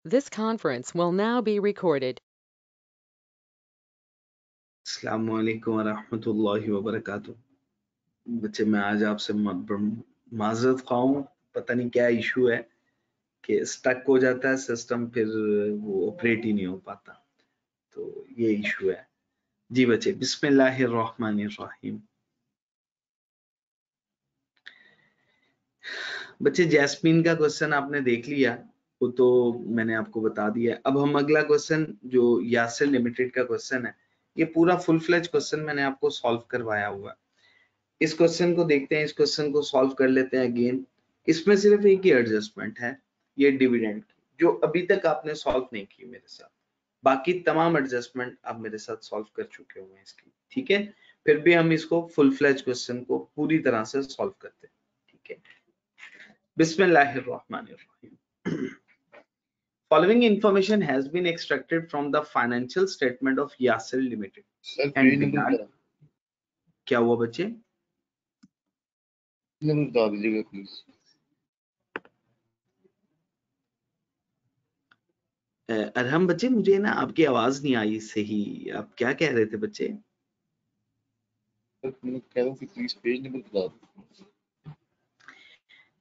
This conference will now be recorded. अस्सलामु अलैकुम वरहमतुल्लाहि वबरकातुह। बच्चे मैं आज आपसे माजरत ख्वाह हूं, पता नहीं क्या इशू है कि स्टक हो जाता है सिस्टम, फिर वो ऑपरेट ही नहीं हो पाता, तो ये इशू है। जी बच्चे, बिस्मिल्लाहिर्रहमानिर्रहीम। बच्चे जैस्मीन का क्वेश्चन आपने देख लिया, वो तो मैंने आपको बता दिया। अब हम अगला क्वेश्चन जो यासिर लिमिटेड का क्वेश्चन है, ये पूरा फुल फ्लेज क्वेश्चन मैंने आपको सॉल्व करवाया हुआ है। इस क्वेश्चन को देखते हैं, इस क्वेश्चन को सॉल्व कर लेते हैं अगेन। इसमें सिर्फ एक ही एडजस्टमेंट है, ये डिविडेंड की, जो अभी तक आपने सॉल्व नहीं की मेरे साथ। बाकी तमाम एडजस्टमेंट आप मेरे साथ सॉल्व कर चुके हुए हैं इसकी, ठीक है। फिर भी हम इसको फुल फ्लेज क्वेश्चन को पूरी तरह से सॉल्व करते हैं, ठीक है। बिस्मिल्लाहिर्रहमानिर्रहीम। Following information has been extracted from the financial statement of Yasser Limited sir and page number Bilal। क्या हुआ बच्चे? बता दीजिएगा प्लीज। अरहम बच्चे, मुझे ना आपकी आवाज नहीं आई सही, आप क्या कह रहे थे बच्चे? सर मैं कह रहा हूँ कि प्लीज पेज नंबर बता दो।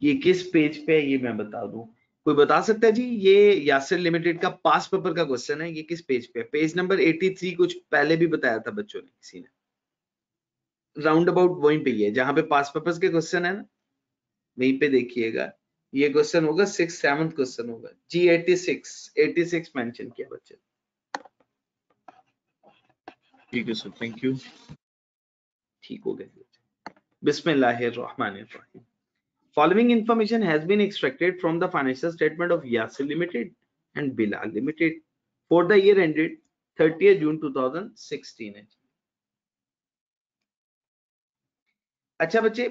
ये किस पेज पे है ये मैं बता दूं, कोई बता सकता है जी? ये यासिर लिमिटेड का पास पेपर का क्वेश्चन है, ये किस पेज पे है? पेज नंबर 83 कुछ पहले भी बताया था बच्चों ने, किसी ने राउंड अबाउट वहीं पे ही है जहां पे पास पेपर्स के क्वेश्चन है ना, वहीं पे देखिएगा। ये क्वेश्चन होगा 6th-7th क्वेश्चन होगा जी। 86 मेंशन किया बच्चे। ठीक है सर, थैंक यू। ठीक हो गया। बिस्मिल्लाहिर्रहमानिर्रहीम। Following information has been extracted from the financial statement of Yasir Limited and Bilal Limited for the year ended 30th June 2016 है। अच्छा बच्चे,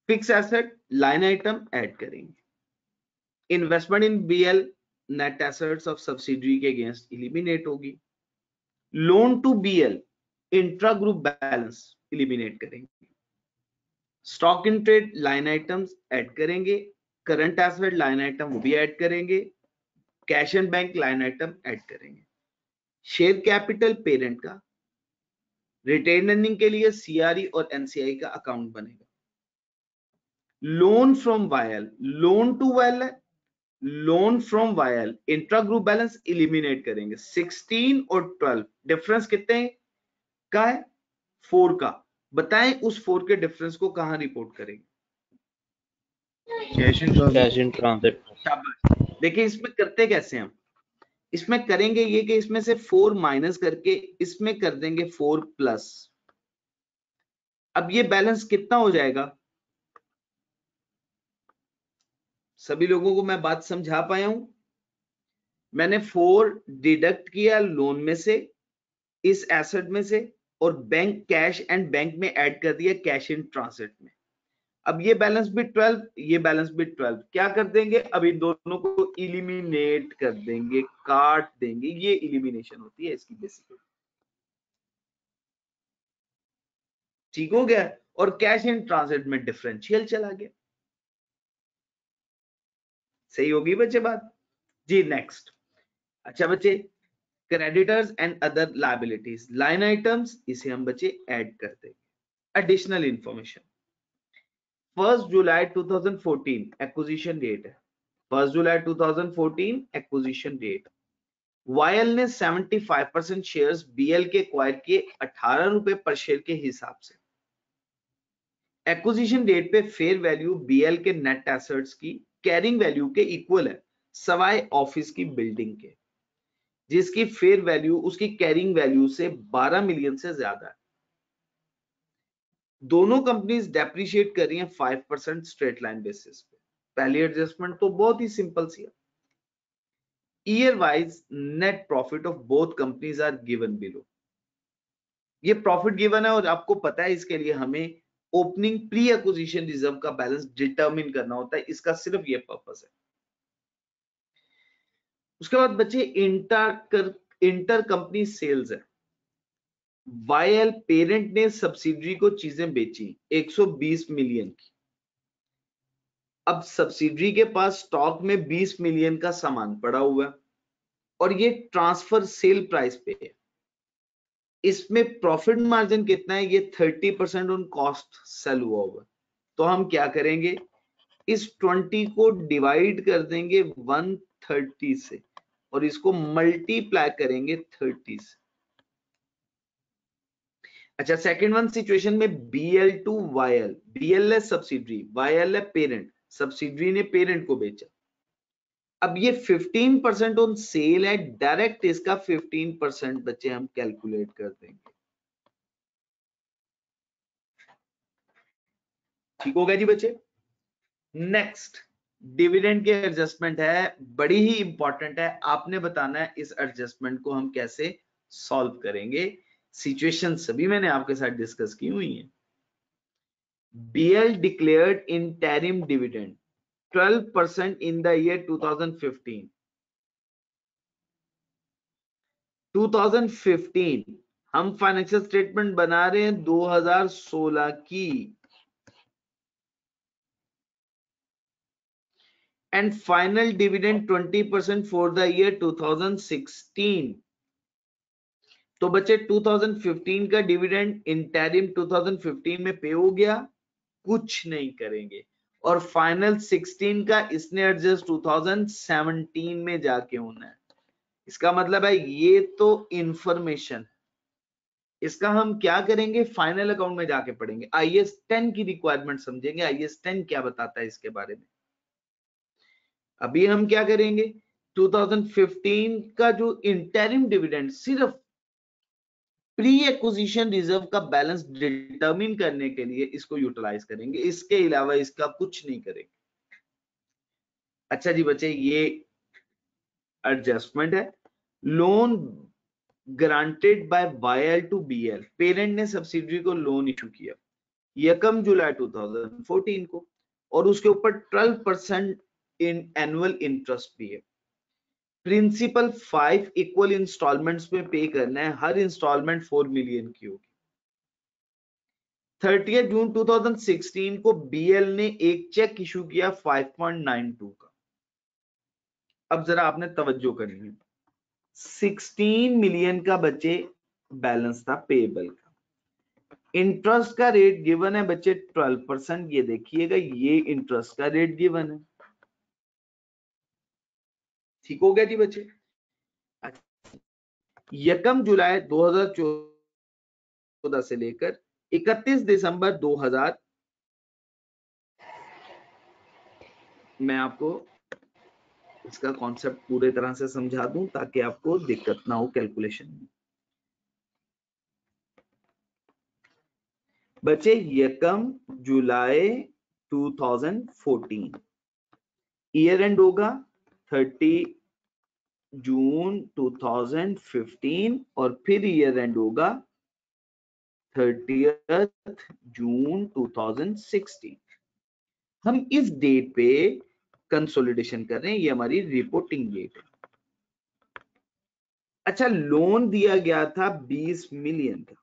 fix asset line item add करेंगे। Investment in BL net assets of subsidiary के against eliminate होगी। Loan to BL intra group balance eliminate करेंगे। Stock in trade line items add करेंगे। Current asset line item वो भी add करेंगे। Cash and bank line item add करेंगे। Share capital parent का, retain earning के लिए सीआरई और एनसीआई का अकाउंट बनेगा। लोन फ्रॉम वायल, लोन टू वायल है, loan from YL intra group balance eliminate करेंगे। 16 और 12 डिफरेंस कितने का है? 4 का। बताएं उस 4 के डिफरेंस को कहां रिपोर्ट करेंगे? Cash in transit. शाबाश। देखिए इसमें करते कैसे हम, इसमें करेंगे ये कि इसमें से 4 माइनस करके इसमें कर देंगे 4 प्लस। अब ये बैलेंस कितना हो जाएगा? सभी लोगों को मैं बात समझा पाया हूं? मैंने 4 डिडक्ट किया लोन में से, इस एसेट में से, और बैंक कैश एंड बैंक में ऐड कर दिया कैश इन ट्रांजिट में। अब ये बैलेंस भी 12, ये बैलेंस भी 12, क्या कर देंगे? अब इन दोनों को इलिमिनेट कर देंगे, काट देंगे। ये इलिमिनेशन होती है इसकी बेसिकली। ठीक हो गया। और कैश इन ट्रांजिट में डिफरेंशियल चला गया। सही होगी बच्चे बात जी। नेक्स्ट। अच्छा बच्चे, creditors and other liabilities line items, इसे हम बच्चे ऐड कर देंगे। एडिशनल इंफॉर्मेशन, 1 जुलाई 2014 एक्विजिशन डेट है। 1 जुलाई 2014 एक्विजिशन डेट। वायल ने 75% शेयर्स बीएल के एक्वायर किए 18 रुपए पर शेयर के हिसाब से। एक्विजिशन डेट पे फेयर वैल्यू बीएल के नेट एसेट्स की कैरिंग वैल्यू के इक्वल है, सवाए ऑफिस की बिल्डिंग के, जिसकी फेयर वैल्यू उसकी कैरिंग वैल्यू से 12 मिलियन से ज्यादा है। दोनों कंपनीज डेप्रिशिएट कर रही हैं 5% स्ट्रेट लाइन बेसिस पे। पहली एडजस्टमेंट तो बहुत ही सिंपल सी है। Year wise net profit of both companies are given below. ये प्रॉफिट गिवन है और आपको पता है इसके लिए हमें ओपनिंग प्री एक्विजिशन रिजर्व का बैलेंस डिटरमिन करना होता है, इसका सिर्फ ये पर्पस है। उसके बाद बच्चे इंटर कंपनी सेल्स है। वायल पेरेंट ने सब्सिडरी को चीजें बेची 120 मिलियन की। अब सब्सिडरी के पास स्टॉक में 20 मिलियन का सामान पड़ा हुआ है और ये ट्रांसफर सेल प्राइस पे है। इसमें प्रॉफिट मार्जिन कितना है? ये 30% ऑन कॉस्ट सेल हुआ हुआ। तो हम क्या करेंगे, इस 20 को डिवाइड कर देंगे 130 से और इसको मल्टीप्लाई करेंगे 30 से। अच्छा, सेकंड वन सिचुएशन में BL टू YL, BL है सब्सिडरी, YL है पेरेंट, सब्सिडरी ने पेरेंट को बेचा। अब ये 15% ऑन सेल है, डायरेक्ट इसका 15% बच्चे हम कैलकुलेट कर देंगे। ठीक हो गया जी बच्चे। नेक्स्ट डिविडेंड के एडजस्टमेंट है, बड़ी ही इंपॉर्टेंट है। आपने बताना है इस एडजस्टमेंट को हम कैसे सॉल्व करेंगे। सिचुएशन सभी मैंने आपके साथ डिस्कस की हुई है। BL declared interim dividend 12% in the year 2015. 2015 हम फाइनेंशियल स्टेटमेंट बना रहे हैं 2016 की, and final dividend 20% for the year 2016। तो बच्चे 2015 का डिविडेंड इंटरिम 2015 में पे हो गया, कुछ नहीं करेंगे, और फाइनल 16 का इसने एडजस्ट 2017 में जाके होना है। इसका मतलब है ये तो इंफॉर्मेशन, इसका हम क्या करेंगे, फाइनल अकाउंट में जाके पढ़ेंगे। IAS 10 की रिक्वायरमेंट समझेंगे, IAS 10 क्या बताता है इसके बारे में। अभी हम क्या करेंगे, 2015 का जो इंटरिम डिविडेंड सिर्फ प्री एक्विजिशन रिजर्व का बैलेंस डिटरमिन करने के लिए इसको यूटिलाइज करेंगे, इसके अलावा इसका कुछ नहीं करेंगे। अच्छा जी बच्चे, ये एडजस्टमेंट है। Loan granted by YL to BL, parent ने सब्सिडरी को लोन इशू किया 1 जुलाई 2014 को, और उसके ऊपर 12% इन एनुअल इंटरेस्ट भी है। प्रिंसिपल 5 इक्वल इंस्टॉलमेंट्स में पे करना है, हर इंस्टॉलमेंट 4 मिलियन की होगी। 30 जून 2016 को BL ने एक चेक इशू किया 5.92 का। अब जरा आपने तवज्जो करनी है, 16 मिलियन का बच्चे बैलेंस था पेएबल का। इंटरेस्ट का रेट गिवन है बच्चे 12%, ये देखिएगा ये इंटरेस्ट का रेट गिवन है। ठीक हो गया जी बच्चे। 1 जुलाई 2014 से लेकर 31 दिसंबर 2000, मैं आपको इसका कॉन्सेप्ट पूरे तरह से समझा दूं ताकि आपको दिक्कत ना हो कैलकुलेशन में। बच्चे 1 जुलाई 2014, ईयर एंड होगा 30 जून 2015, और फिर ईयर एंड होगा 30 जून 2016। हम इस डेट पे कंसोलिडेशन कर रहे हैं, ये हमारी रिपोर्टिंग डेट है। अच्छा, लोन दिया गया था 20 मिलियन का,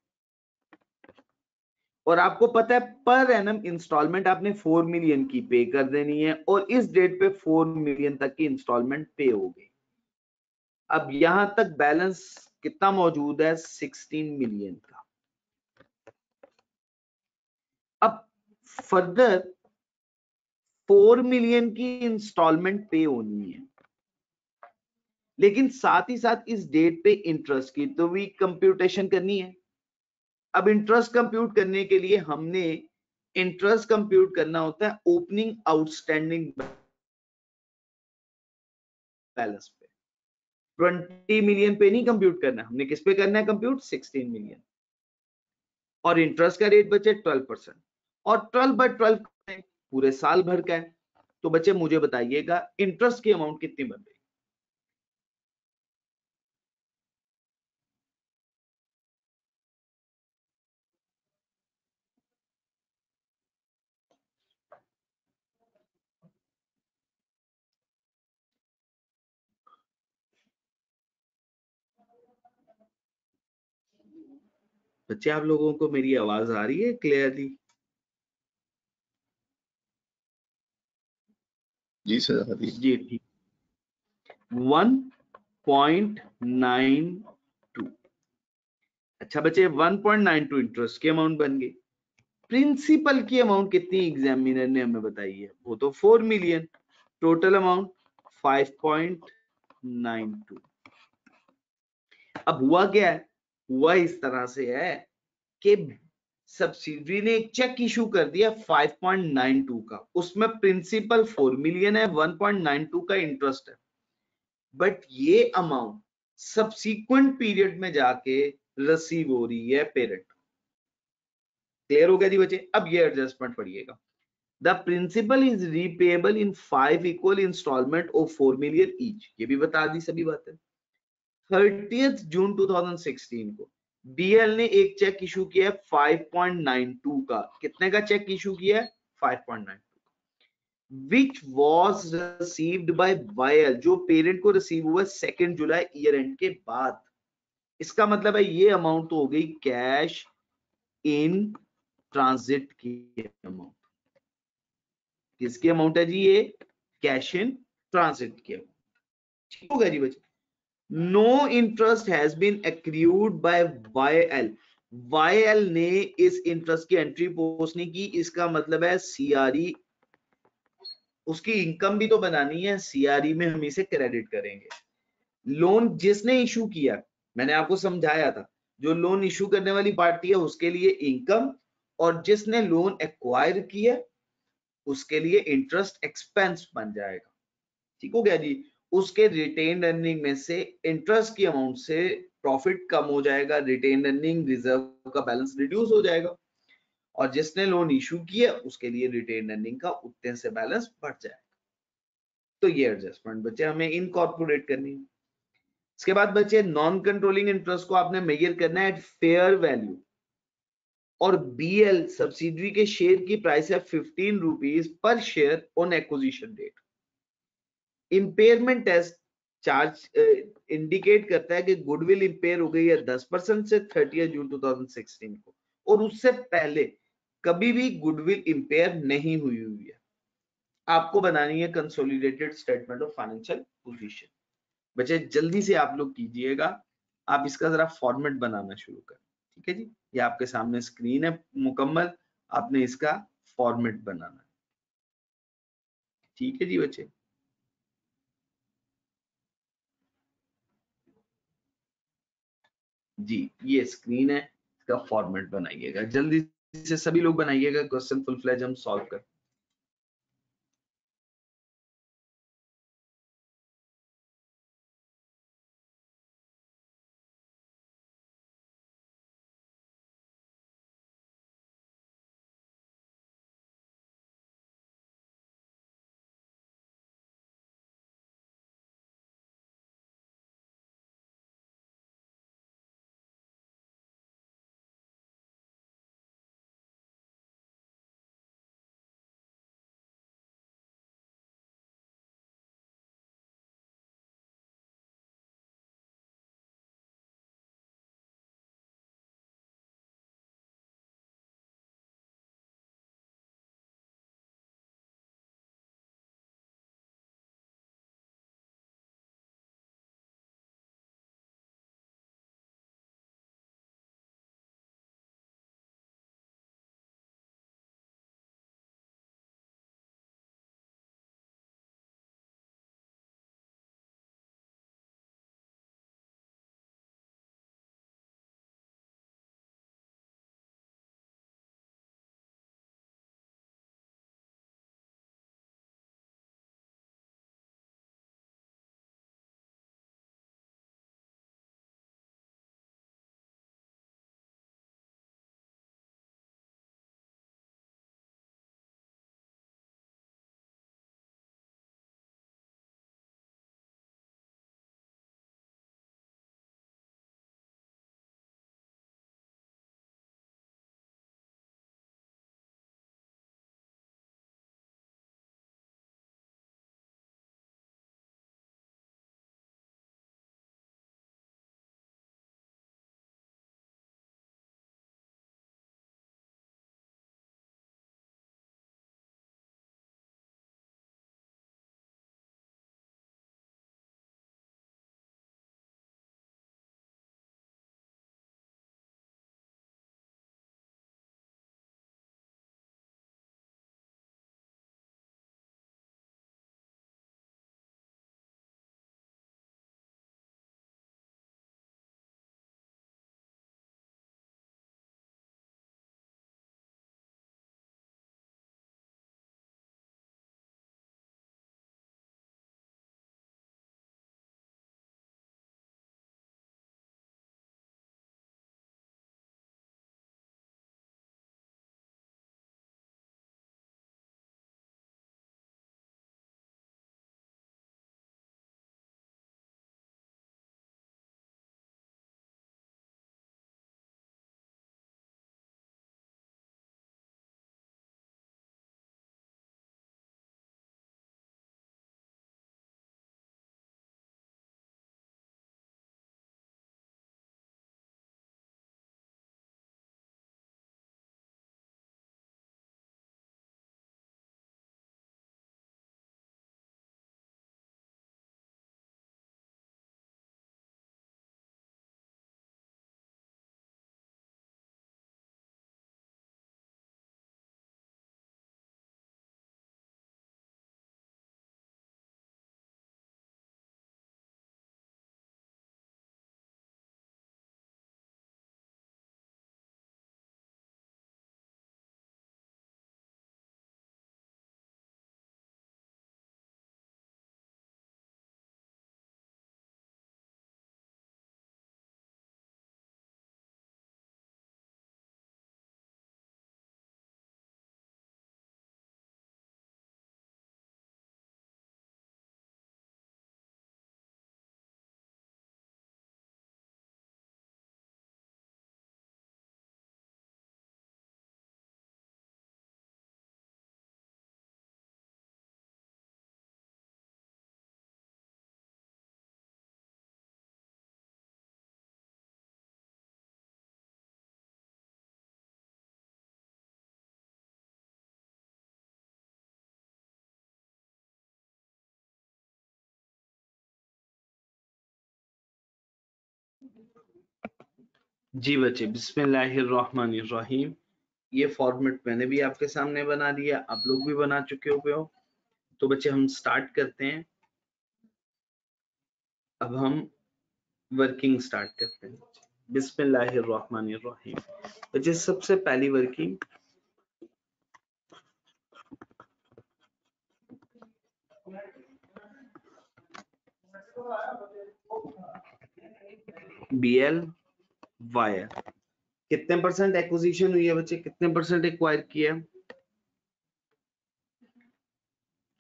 और आपको पता है पर एनम इंस्टॉलमेंट आपने 4 मिलियन की पे कर देनी है, और इस डेट पे 4 मिलियन तक की इंस्टॉलमेंट पे हो गई। अब यहां तक बैलेंस कितना मौजूद है, 16 मिलियन का। अब फर्दर 4 मिलियन की इंस्टॉलमेंट पे होनी है, लेकिन साथ ही साथ इस डेट पे इंटरेस्ट की तो भी कंप्यूटेशन करनी है। अब इंटरेस्ट कंप्यूट करने के लिए हमने इंटरेस्ट कंप्यूट करना होता है ओपनिंग आउटस्टैंडिंग बैलेंस पे। 20 मिलियन पे नहीं कंप्यूट करना, हमने किस पे करना है कंप्यूट, 16 मिलियन। और इंटरेस्ट का रेट बचे 12%, और 12/12 पूरे साल भर का है। तो बच्चे मुझे बताइएगा इंटरेस्ट की अमाउंट कितनी बन रही। बच्चे आप लोगों को मेरी आवाज आ रही है क्लियरली? जी सर, आ रही है। जी ठीक, 1.92। अच्छा बच्चे 1.92 इंटरेस्ट की अमाउंट बन गई। प्रिंसिपल की अमाउंट कितनी एग्जामिनर ने हमें बताई है, वो तो 4 मिलियन। Total amount 5.92। अब हुआ क्या है, हुआ इस तरह से है कि सब्सिडरी ने एक चेक इशू कर दिया 5.92 का, उसमें प्रिंसिपल 4 मिलियन है, 1.92 का इंटरेस्ट है। बट ये अमाउंट सब्सीक्वेंट पीरियड में जाके रिसीव हो रही है पेरेंट। क्लियर हो गया जी बच्चे। अब ये एडजस्टमेंट पढ़िएगा। The principal is repayable in 5 equal instalment of 4 million each, ये भी बता दी सभी बातें। 30 जून 2016 को बीएल ने एक चेक इशू किया है 5.92 का। कितने का चेक इशू किया है, 5.92, which was received by YL, जो पेरेंट को रिसीव हुआ 2 जुलाई ईयर एंड के बाद। इसका मतलब है ये अमाउंट तो हो गई कैश इन ट्रांजिट की अमाउंट। किसकी अमाउंट है जी, ये कैश इन ट्रांजिट की अमाउंट। ठीक हो गया जी बच्चे। No interest has been accrued by YL, YL ने इस इंटरेस्ट की एंट्री पोस्ट नहीं की। इसका मतलब है सीआरई, उसकी इनकम भी तो बनानी है, सीआरई में हम इसे क्रेडिट करेंगे। लोन जिसने इशू किया, मैंने आपको समझाया था, जो लोन इशू करने वाली पार्टी है उसके लिए इनकम, और जिसने लोन एक्वायर किया उसके लिए इंटरेस्ट एक्सपेंस बन जाएगा। ठीक हो गया जी। उसके रिटेन अर्निंग में से इंटरेस्ट की अमाउंट से प्रॉफिट कम हो जाएगा, रिटेन अर्निंग रिजर्व का बैलेंस रिड्यूस हो जाएगा, और जिसने लोन इशू किया उसके लिए रिटेन अर्निंग का उतने से बैलेंस बढ़ जाएगा। तो ये एडजस्टमेंट बच्चे हमें इनकॉर्पोरेट करनी है। इसके बाद बच्चे नॉन कंट्रोलिंग इंटरेस्ट को आपने मेजर करना है एट फेयर वैल्यू, और बीएल सब्सिडरी के शेयर की प्राइस है 15 rupees per share on acquisition date. Impairment test charge indicate करता है कि गुडविल इंपेयर हो गई है 10% से 30 जून 2016 को, और उससे पहले कभी भी गुडविल इंपेयर नहीं हुई है। आपको बनानी है consolidated statement of financial position. बच्चे जल्दी से आप लोग कीजिएगा, आप इसका जरा फॉर्मेट बनाना शुरू करें। ठीक है जी, ये आपके सामने स्क्रीन है मुकम्मल, आपने इसका फॉर्मेट बनाना है। ठीक है जी बच्चे। जी ये स्क्रीन है, इसका फॉर्मेट बनाइएगा जल्दी से, सभी लोग बनाइएगा, क्वेश्चन फुल फ्लैज हम सॉल्व करें। जी बच्चे, बिस्मिल्लाहिर्रहमानिर्रहीम। ये फॉर्मेट मैंने भी आपके सामने बना दिया, आप लोग भी बना चुके हो। तो बच्चे हम स्टार्ट करते हैं। अब हम वर्किंग स्टार्ट करते हैं। बिस्मिल्लाहिर्रहमानिर्रहीम। बच्चे सबसे पहली वर्किंग BL वायर, कितने परसेंट एक्विजिशन हुई है बच्चे, कितने परसेंट एक्वायर किया?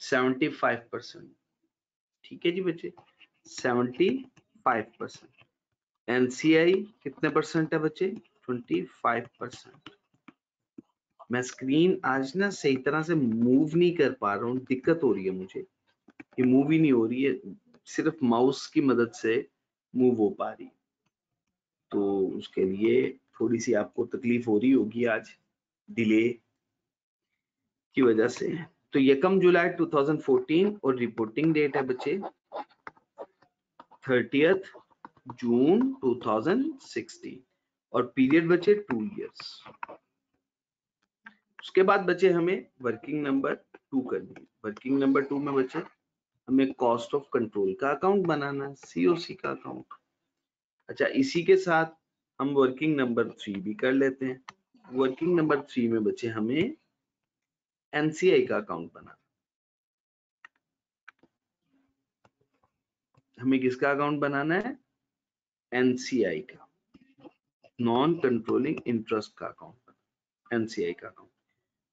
75%। ठीक है जी बच्चे, 75%। NCI कितने परसेंट है बच्चे? 25%। मैं स्क्रीन आज ना सही तरह से मूव नहीं कर पा रहा हूँ, दिक्कत हो रही है मुझे, ये मूव ही नहीं हो रही है, सिर्फ माउस की मदद से मूव हो पा रही, तो उसके लिए थोड़ी सी आपको तकलीफ हो रही होगी आज डिले की वजह से। तो 1 जुलाई 2014 और रिपोर्टिंग डेट है बच्चे 30 जून 2016 और पीरियड बचे 2 इयर्स। उसके बाद बचे हमें वर्किंग नंबर 2 करनी है। वर्किंग नंबर 2 में बचे हमें कॉस्ट ऑफ कंट्रोल का अकाउंट बनाना है, COC का अकाउंट। अच्छा, इसी के साथ हम वर्किंग नंबर 3 भी कर लेते हैं। वर्किंग नंबर 3 में बचे हमें NCI का अकाउंट बनाना। हमें किसका अकाउंट बनाना है? NCI का, नॉन कंट्रोलिंग इंटरेस्ट का अकाउंट, NCI का अकाउंट।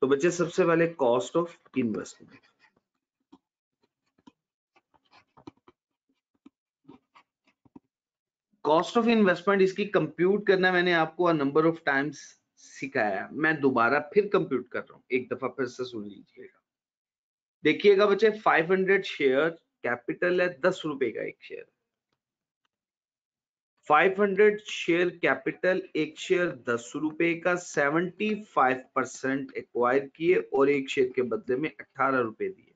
तो बच्चे सबसे पहले cost of investment. Cost of investment इसकी कंप्यूट करना मैंने आपको नंबर ऑफ टाइम्स सिखाया, मैं दोबारा फिर कंप्यूट कर रहा हूँ, एक दफा फिर से सुन लीजिएगा। देखिएगा बच्चे, 500 शेयर कैपिटल है, 10 रुपए का एक शेयर। 500 शेयर कैपिटल, एक शेयर 10 रुपए का, 75% एक्वायर किए और एक शेयर के बदले में 18 रुपए दिए।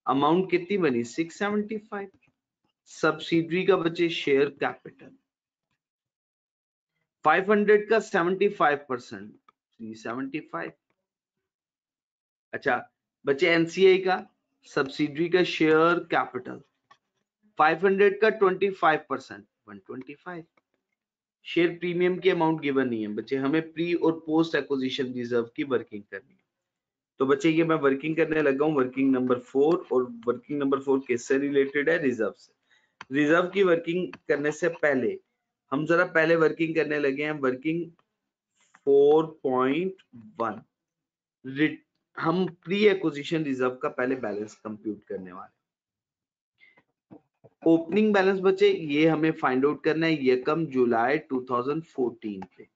अमाउंट कितनी बनी? 675। सब्सिडरी का बचे शेयर कैपिटल, 500 का 75%, 375। अच्छा बचे NCI का, सब्सिडरी का शेयर कैपिटल, 500 का 25%, 125। शेयर प्रीमियम की अमाउंट गिवन नहीं है बच्चे, हमें प्री और पोस्ट एक्विजिशन रिजर्व की वर्किंग करनी है। तो बच्चे ये मैं वर्किंग करने लगा हूँ, वर्किंग नंबर 4, और वर्किंग नंबर 4 किससे रिलेटेड है? रिजर्व से। रिजर्व की वर्किंग करने से पहले हम जरा पहले वर्किंग करने लगे हैं, वर्किंग 4.1। हम प्री एक्विजिशन रिजर्व का पहले बैलेंस कंप्यूट करने वाले। ओपनिंग बैलेंस बचे ये हमें फाइंड आउट करना है 1 जुलाई 2014 पे।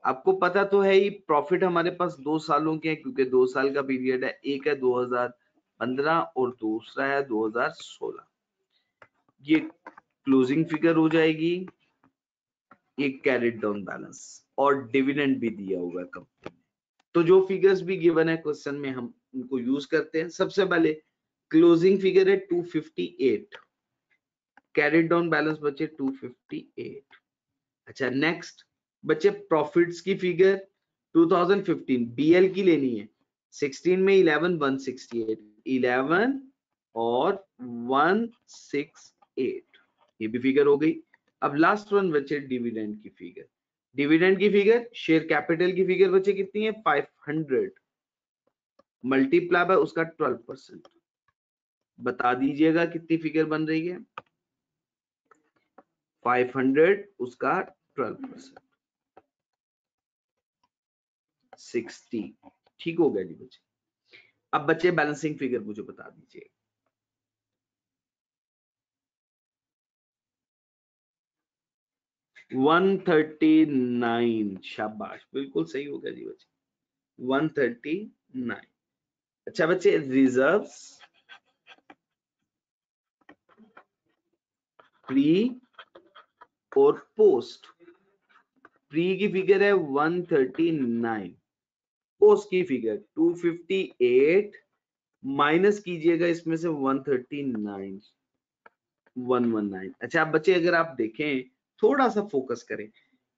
आपको पता तो है ही, प्रॉफिट हमारे पास 2 सालों के हैं क्योंकि 2 साल का पीरियड है, एक है 2015 और दूसरा है 2016। ये क्लोजिंग फिगर हो जाएगी, एक कैरिड डाउन बैलेंस और डिविडेंड भी दिया हुआ है कंपनी ने। तो जो फिगर्स भी गिवन है क्वेश्चन में हम उनको यूज करते हैं। सबसे पहले क्लोजिंग फिगर है 258, कैरिड डाउन बैलेंस बचे 258। अच्छा नेक्स्ट बच्चे प्रॉफिट्स की फिगर 2015 BL की लेनी है। 16 में 11 168, 11 और 168, ये भी फिगर हो गई। अब लास्ट वन बचे डिविडेंड की फिगर। डिविडेंड की फिगर, शेयर कैपिटल की फिगर बचे कितनी है? 500 मल्टीप्लाई बाय उसका 12%। बता दीजिएगा कितनी फिगर बन रही है? 500 उसका 12%, 60। ठीक हो गया जी बच्चे। अब बच्चे बैलेंसिंग फिगर मुझे बता दीजिए। $139, शाबाश, बिल्कुल सही हो गया जी बच्चे, 139। अच्छा बच्चे रिजर्व्स प्री और पोस्ट। प्री की फिगर है 139, पोस्ट की फिगर 258, माइनस कीजिएगा इसमें से 139, 119। अच्छा बच्चे अगर आप देखें थोड़ा सा फोकस करें।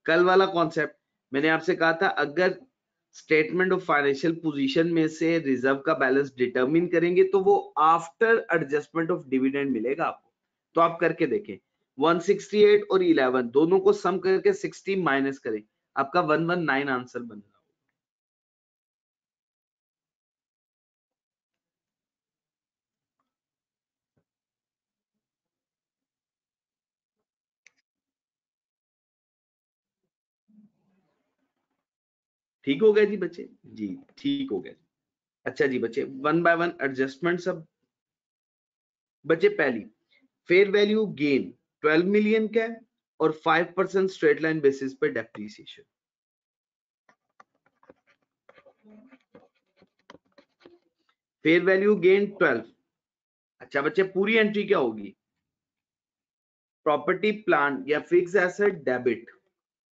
कल वाला कॉन्सेप्ट मैंने आपसे कहा था, अगर स्टेटमेंट ऑफ फाइनेंशियल पोजीशन में से रिजर्व का बैलेंस डिटरमिन करेंगे तो वो आफ्टर एडजस्टमेंट ऑफ डिविडेंड मिलेगा आपको। तो आप करके देखें, 168 और 11 दोनों को सम करके 60 माइनस करें, आपका 119 आंसर बन रहा। ठीक हो गया जी बच्चे? जी ठीक हो गया। अच्छा जी बच्चे, वन बाय वन एडजस्टमेंट सब। बच्चे पहली, फेयर वैल्यू गेन 12 मिलियन का है और 5% स्ट्रेट लाइन बेसिस पे डेप्रिसिएशन। Fair value gain 12। अच्छा बच्चे, पूरी एंट्री क्या होगी? प्रॉपर्टी प्लांट या फिक्स एसेट डेबिट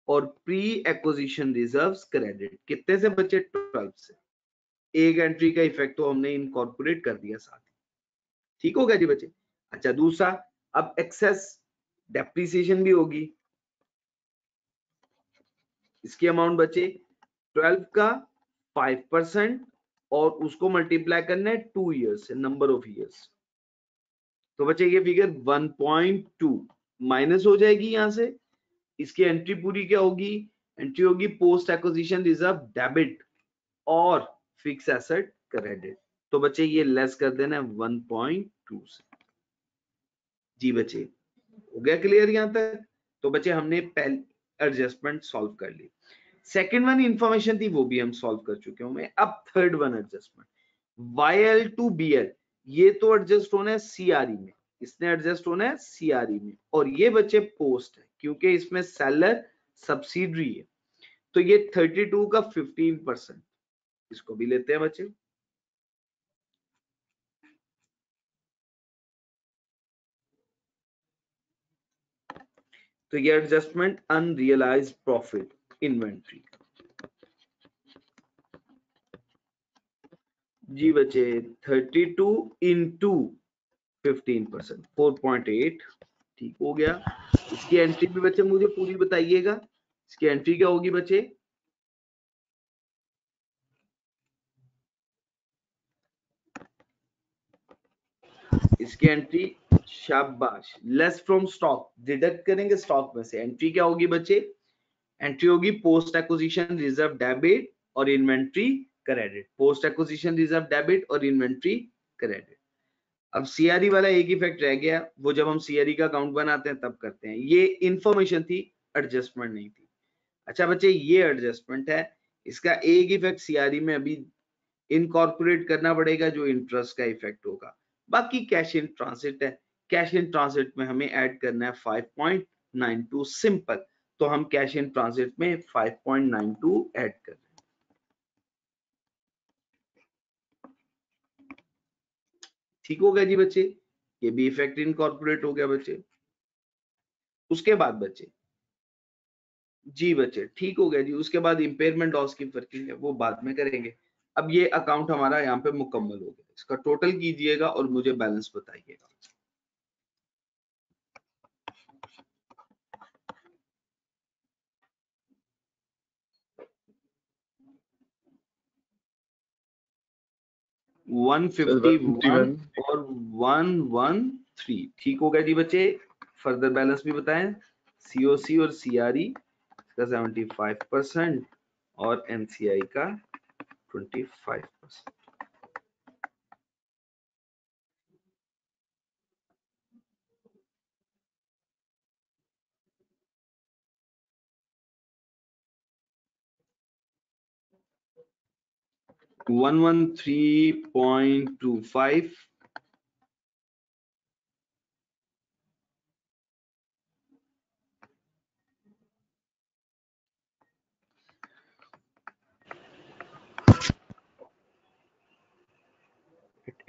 और प्री एक्विजिशन रिजर्व्स क्रेडिट। कितने से बच्चे? 12 से। एक एंट्री का इफेक्ट तो हमने इनकॉर्पोरेट कर दिया साथ ही। ठीक हो गया जी बच्चे? अच्छा दूसरा, अब एक्सेस डेप्रिसिएशन भी होगी। इसकी अमाउंट बचे 12 का 5% और उसको मल्टीप्लाई करना है 2 ईयर्स से, नंबर ऑफ ईयर्स। तो बचे ये फिगर 1.2 माइनस हो जाएगी यहां से। इसकी एंट्री पूरी क्या होगी? एंट्री होगी पोस्ट एक्विजिशन रिजर्व डेबिट और फिक्स एसेट क्रेडिट। तो बच्चे ये लेस कर देना है 1.2 से। जी बच्चे, हो गया क्लियर यहां तक? तो बच्चे हमने पहले एडजस्टमेंट सॉल्व कर ली। सेकंड वन इंफॉर्मेशन थी, वो भी हम सॉल्व कर चुके हूं। अब third one adjustment, YL to BL, ये तो एडजस्ट होना है CRE में, इसने एडजस्ट होना है CRE में, और ये बच्चे पोस्ट है क्योंकि इसमें सेलर सब्सिडरी है। तो ये 32 का 15%, इसको भी लेते हैं बच्चे। तो ये एडजस्टमेंट अनरियलाइज्ड प्रॉफिट इन्वेंट्री। जी बच्चे, 32 इंटू 15%, 4.8। ठीक हो गया। इसकी एंट्री भी बच्चे मुझे पूरी बताइएगा, इसकी एंट्री क्या होगी बच्चे? इसकी एंट्री, शाबाश, लेस फ्रॉम स्टॉक, डिडक्ट करेंगे स्टॉक में से। एंट्री क्या होगी बच्चे? एंट्री होगी पोस्ट एक्विजिशन रिजर्व डेबिट और inventory credit. Post acquisition reserve debit और इन्वेंट्री क्रेडिट। अब CRE वाला एक इफेक्ट रह गया, वो जब हम CRE का अकाउंट बनाते हैं तब करते हैं। ये इंफॉर्मेशन थी, एडजस्टमेंट नहीं थी। अच्छा बच्चे, ये एडजस्टमेंट है, इसका एक इफेक्ट CRE में अभी इनकॉर्पोरेट करना पड़ेगा, जो इंटरेस्ट का इफेक्ट होगा। बाकी कैश इन ट्रांसिट है, कैश इन ट्रांसिट में हमें ऐड करना है 5.92 सिंपल। तो हम कैश इन ट्रांसिट में 5.92 ऐड कर रहे हैं। ठीक हो गया जी बच्चे? ये भी इफेक्ट इनकॉर्पोरेट हो गया बच्चे। उसके बाद बच्चे, जी बच्चे ठीक हो गया जी। उसके बाद इंपेयरमेंट लॉस की वर्किंग है, वो बाद में करेंगे। अब ये अकाउंट हमारा यहाँ पे मुकम्मल हो गया। इसका टोटल कीजिएगा और मुझे बैलेंस बताइएगा। वन 151 और 113। ठीक हो गया जी बच्चे? फर्दर बैलेंस भी बताएं। COC और CRE का 75% और NCI का 25%। $113.25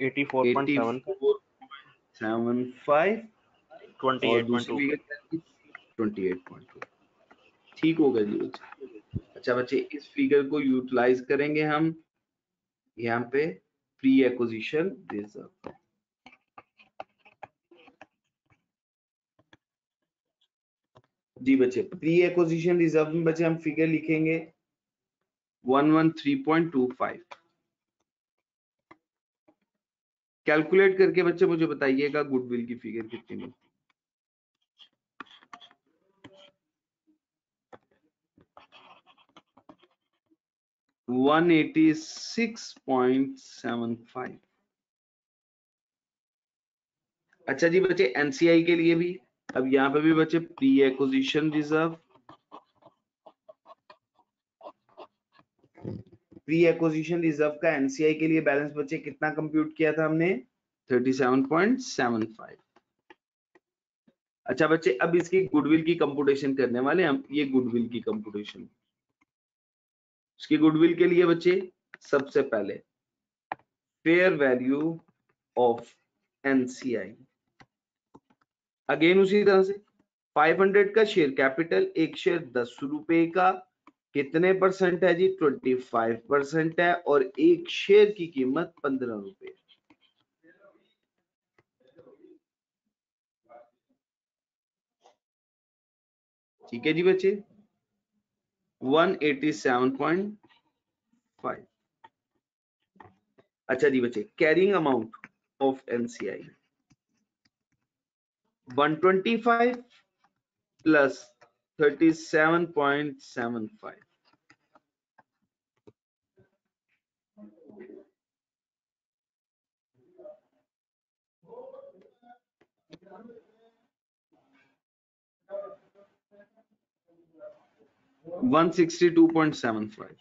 84.75 और दूसरी 28.2। ठीक हो गया जी बच्चे? अच्छा बच्चे, इस फिगर को यूटिलाइज करेंगे हम यहाँ पे प्री एक्विजिशन रिजर्व। जी बच्चे प्री एक्विजिशन रिजर्व में बच्चे हम फिगर लिखेंगे 113.25। कैलकुलेट करके बच्चे मुझे बताइएगा गुडविल की फिगर कितनी मिलती है। $186.75। अच्छा जी बच्चे एनसीआई के लिए भी अब यहाँ पे भी बच्चे pre acquisition reserve, pre acquisition reserve का एनसीआई के लिए बैलेंस बच्चे कितना कंप्यूट किया था हमने 37.75। अच्छा बच्चे अब इसकी गुडविल की कंप्यूटेशन करने वाले हम, ये गुडविल की कंप्यूटेशन। इसकी गुडविल के लिए बच्चे सबसे पहले fair value of NCI, again उसी तरह से 500 का शेयर कैपिटल, एक शेयर 10 रुपए का, कितने परसेंट है जी 25% है, और एक शेयर की कीमत 15 रुपए। ठीक है जी बच्चे 187.5। अच्छा जी बच्चे carrying amount of NCI 125 plus 37.75। $162.75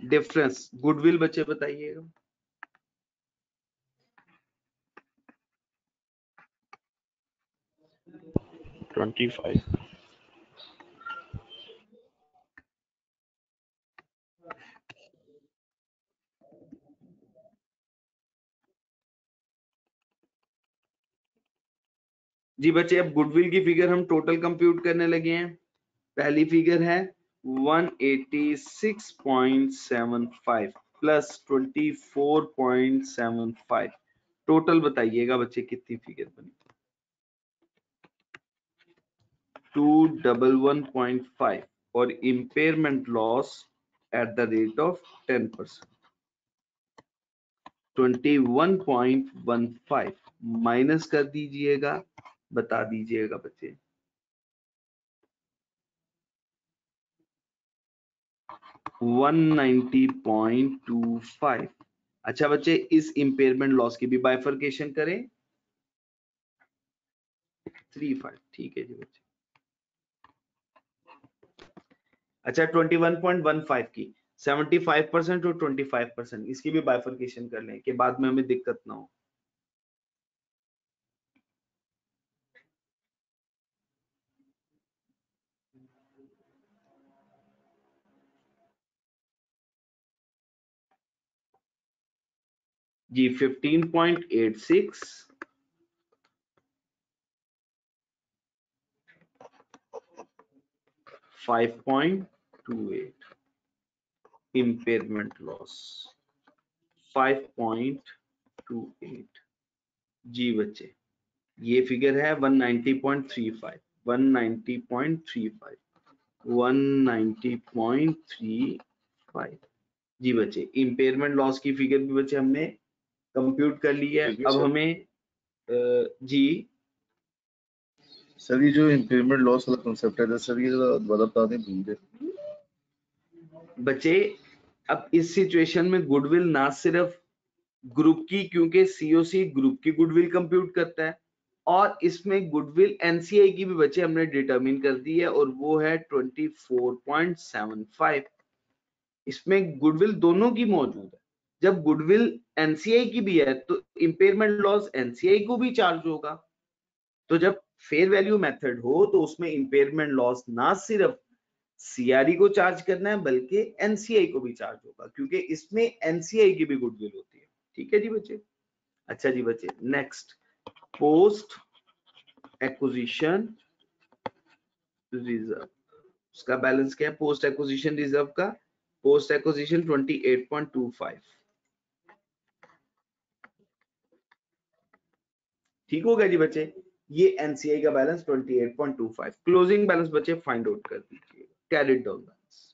difference. Goodwill बच्चे बताइएगा। $25। जी बच्चे अब गुडविल की फिगर हम टोटल कंप्यूट करने लगे हैं। पहली फिगर है 186.75 प्लस 24.75। टोटल बताइएगा बच्चे कितनी फिगर बनी। 211.5 और impairment loss at the rate of 10%। 21.15 minus कर दीजिएगा, बता दीजिएगा बच्चे। 190.25। अच्छा बच्चे इस इम्पेयरमेंट लॉस की भी बाइफरकेशन करें 35। ठीक है जी बच्चे। अच्छा 21.15 की 75% और 25% इसकी भी बाइफरकेशन कर लें कि बाद में हमें दिक्कत ना हो। जी 15.86 5.28 impairment loss 5.28। जी बच्चे ये फिगर है 190.35 190.35 190.35। जी बच्चे इम्पेयरमेंट लॉस की फिगर भी बच्चे हमने कंप्यूट कर ली है। ठीक है अब सर। हमें जी सर ये जो इम्पेयरमेंट लॉस वाला कंसेप्ट है सर, ये जरा दोबारा बता दें भूल गए। बच्चे अब इस सिचुएशन में गुडविल ना सिर्फ ग्रुप की, क्योंकि सीओसी ग्रुप की गुडविल कंप्यूट करता है, और इसमें गुडविल एनसीआई की भी बच्चे हमने डिटरमिन कर दी है और वो है 24.75। इसमें गुडविल दोनों की मौजूद है। जब गुडविल एनसीआई की भी है तो इम्पेयरमेंट लॉस एनसीआई को भी चार्ज होगा। तो जब फेयर वैल्यू मेथड हो तो उसमें इम्पेयरमेंट लॉस ना सिर्फ सीआरई को चार्ज करना है बल्कि एनसीआई को भी चार्ज होगा, क्योंकि इसमें एनसीआई की भी गुडविल होती है। ठीक है जी बच्चे। अच्छा जी बच्चे नेक्स्ट पोस्ट एक्विजिशन रिजर्व, उसका बैलेंस क्या है पोस्ट एक्विजिशन रिजर्व का। Post acquisition 28.25। ठीक हो गया जी बच्चे। ये एनसीआई का बैलेंस 28.25। क्लोजिंग बैलेंस बचे फाइंड आउट कर दीजिए, कैरिड डाउन बैलेंस।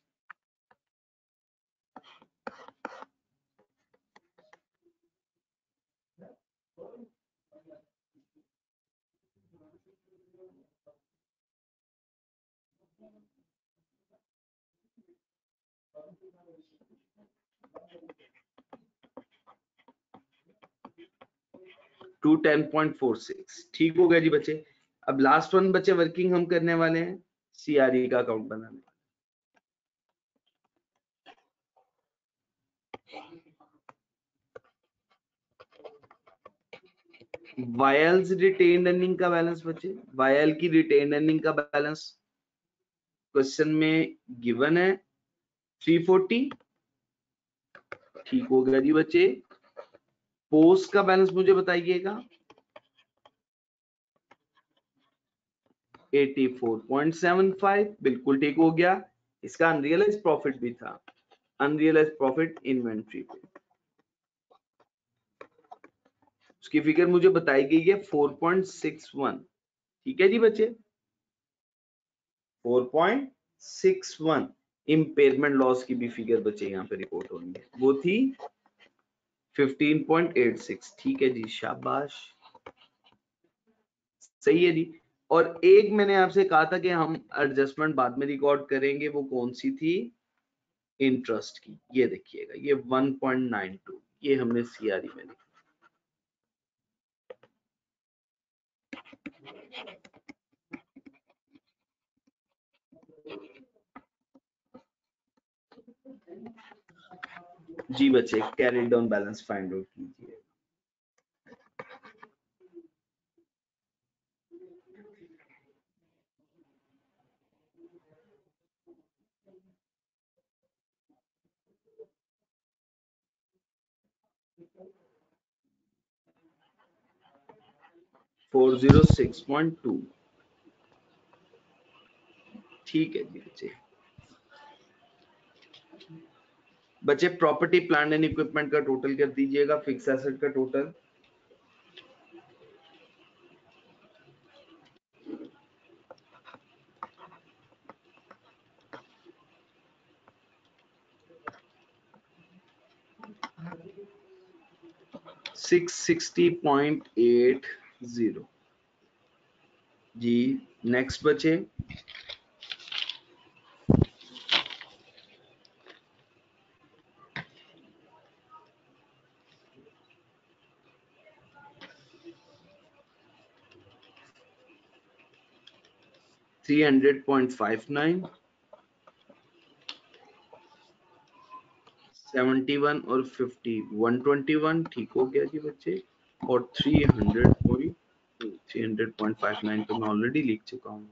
टू 10.46 ठीक हो गया जी बच्चे। अब लास्ट वन बच्चे वर्किंग हम करने वाले हैं, सीआरई का अकाउंट बनाने। वायल्स रिटेन्ड अर्निंग का बैलेंस बच्चे, वायल की रिटेन्ड अर्निंग का बैलेंस क्वेश्चन में गिवन है 340 ठीक हो गया जी बच्चे। पोस्ट का बैलेंस मुझे बताइएगा 84.75 बिल्कुल ठीक हो गया। इसका अनरियलाइज प्रॉफिट भी था, अनरियलाइज प्रॉफिट इन्वेंट्री पे, उसकी फिगर मुझे बताई गई है 4.61 ठीक है जी बच्चे। 4.61 इम्पेयरमेंट लॉस की भी फिगर बच्चे यहाँ पे रिपोर्ट होनी है, वो थी 15.86 ठीक है जी, शाबाश सही है जी। और एक मैंने आपसे कहा था कि हम एडजस्टमेंट बाद में रिकॉर्ड करेंगे, वो कौन सी थी, इंटरेस्ट की। ये देखिएगा ये 1.92 ये हमने सीआरई में लिखा। जी बच्चे carry down balance find out कीजिए। $406.2 ठीक है जी बच्चे। बच्चे प्रॉपर्टी प्लांट एंड इक्विपमेंट का टोटल कर दीजिएगा, फिक्स एसेट का टोटल 660.80 जी। नेक्स्ट बचे $300.59, 71 और 50 121 ठीक हो गया जी बच्चे। और 300.59 तो मैं ऑलरेडी लिख चुका हूँ।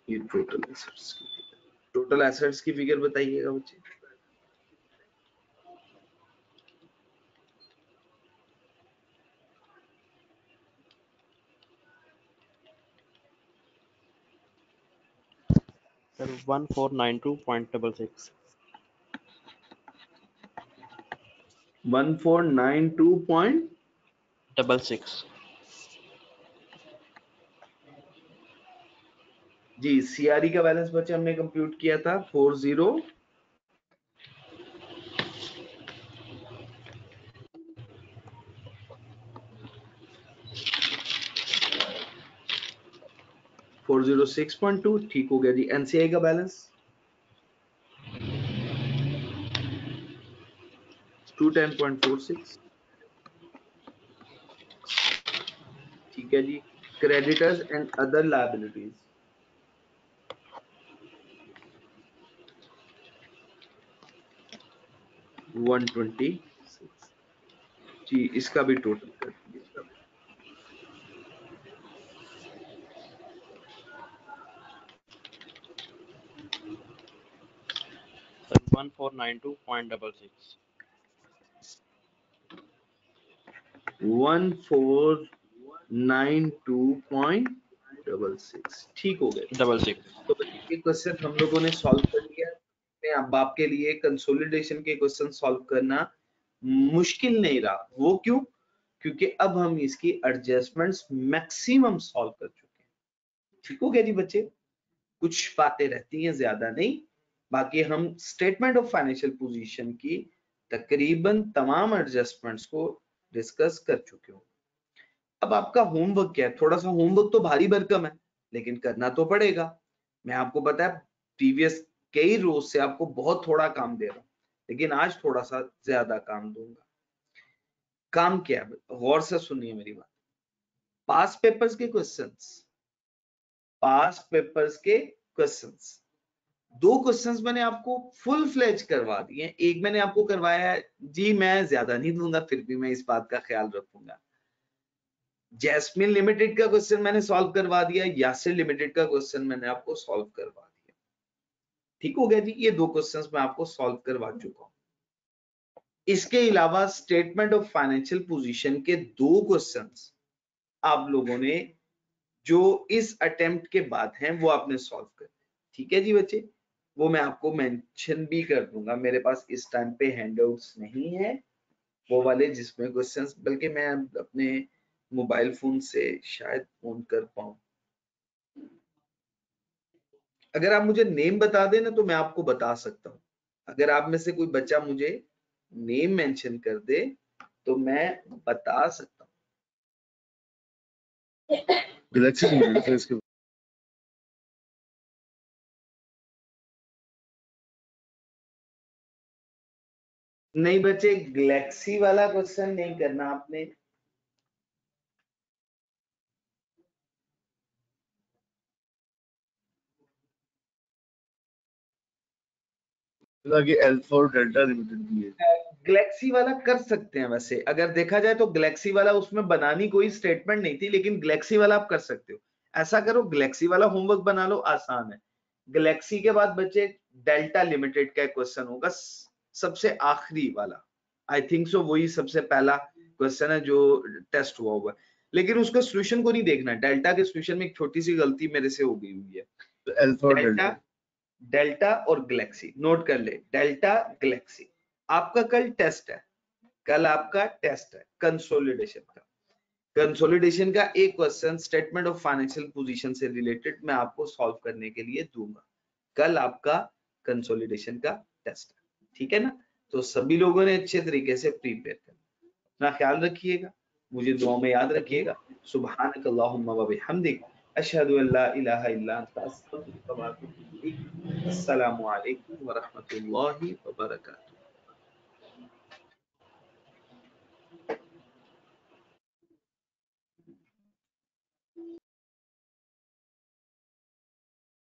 ये टोटल एसेट्स की फिगर बताइएगा बच्चे। सर 1492.66 1492.66 जी। सीआरई का बैलेंस बच्चे हमने कंप्यूट किया था 40 406.2 ठीक हो गया जी। एनसीआई का बैलेंस 210.46 ठीक है जी। क्रेडिटर्स एंड अदर लायबिलिटीज 126 जी, इसका भी टोटल कर दीजिएगा। सर 1492.66 1492.66 ठीक हो गया। 66 तो बच्चे ये क्वेश्चन हम लोगों ने सॉल्व कर लिया। अब आपके लिए कंसोलिडेशन के क्वेश्चन सॉल्व करना मुश्किल नहीं रहा। वो क्यों? क्योंकि अब हम इसकी एडजस्टमेंट्स मैक्सिमम सॉल्व कर चुके हैं। ठीक हो गया जी बच्चे? कुछ बातें रहती हैं, ज्यादा नहीं, बाकी हम स्टेटमेंट ऑफ फाइनेंशियल पोजीशन की तकरीबन तमाम एडजस्टमेंट्स को डिस्कस कर चुके हो। अब आपका होमवर्क क्या है? थोड़ा सा होमवर्क तो भारी भरकम है, लेकिन करना तो पड़ेगा। मैं आपको पता है प्रीवियस कई रोज से आपको बहुत थोड़ा काम दे रहा हूं, लेकिन आज थोड़ा सा ज्यादा काम दूंगा। काम क्या है? गौर से सुनिए मेरी बात। पास पेपर्स के क्वेश्चंस, 2 क्वेश्चंस मैंने आपको फुल फ्लेज करवा दिए। एक मैंने आपको करवाया है जी, मैं ज्यादा नहीं दूंगा, फिर भी मैं इस बात का ख्याल रखूंगा। जैस्मिन लिमिटेड का क्वेश्चन मैंने सॉल्व करवा दिया, यासिर लिमिटेड का क्वेश्चन मैंने आपको सॉल्व करवा दिया। ठीक हो गया जी? ये 2 क्वेश्चंस मैं आपको सॉल्व करवा चुका हूं। इसके अलावा स्टेटमेंट ऑफ फाइनेंशियल पोजीशन के 2 क्वेश्चंस आप लोगों ने जो इस अटेम्प्ट के बाद हैं वो आपने सॉल्व कर दिया। ठीक है जी बच्चे? वो मैं आपको मेंशन भी कर दूंगा। मेरे पास इस टाइम पे हैंडआउट्स नहीं है वो वाले जिसमें क्वेश्चंस, बल्कि मैं अपने मोबाइल फोन से शायद फोन कर पाऊं। अगर आप मुझे नेम बता दें ना तो मैं आपको बता सकता हूं। अगर आप में से कोई बच्चा मुझे नेम मेंशन कर दे तो मैं बता सकता हूं। गैलेक्सी लिमिटेड है इसके। नहीं बच्चे, गैलेक्सी वाला क्वेश्चन नहीं करना आपने। कि अल्फा और डेल्टा लिमिटेड भी है। गैलेक्सी वाला कर सकते हैं वैसे, अगर देखा जाए तो गैलेक्सी वाला उसमें बनानी कोई स्टेटमेंट नहीं थी, लेकिन गैलेक्सी वाला आप कर सकते हो। ऐसा करो, गैलेक्सी वाला होमवर्क बना लो, आसान है। गैलेक्सी के बाद बच्चे डेल्टा लिमिटेड का क्वेश्चन होगा, सबसे आखिरी वाला। आई थिंक सो वही सबसे पहला क्वेश्चन है जो टेस्ट हुआ होगा, लेकिन उसका सोल्यूशन को नहीं देखना। डेल्टा के सोल्यूशन में एक छोटी सी गलती मेरे से हो गई हुई है। अल्फा और डेल्टा डेल्टा और गैलेक्सी नोट कर ले। डेल्टा गैलेक्सी आपका कल टेस्ट है, कल आपका टेस्ट है कंसोलिडेशन का। कंसोलिडेशन का एक question statement of financial position से रिलेटेड मैं आपको सॉल्व करने के लिए दूंगा। कल आपका कंसोलिडेशन का टेस्ट है, ठीक है ना? तो सभी लोगों ने अच्छे तरीके से प्रिपेयर करना। अपना ख्याल रखिएगा, मुझे दुआ में याद रखिएगा। सुब्हानक अल्लाहुम्मा व बिहम्दिक अशहदु अल्ला इलाहा इल्ला अंता अस्तगफिरुका व अतूबु इलैक। अस्सलामु अलैकुम व रहमतुल्लाहि व बरकातुहू।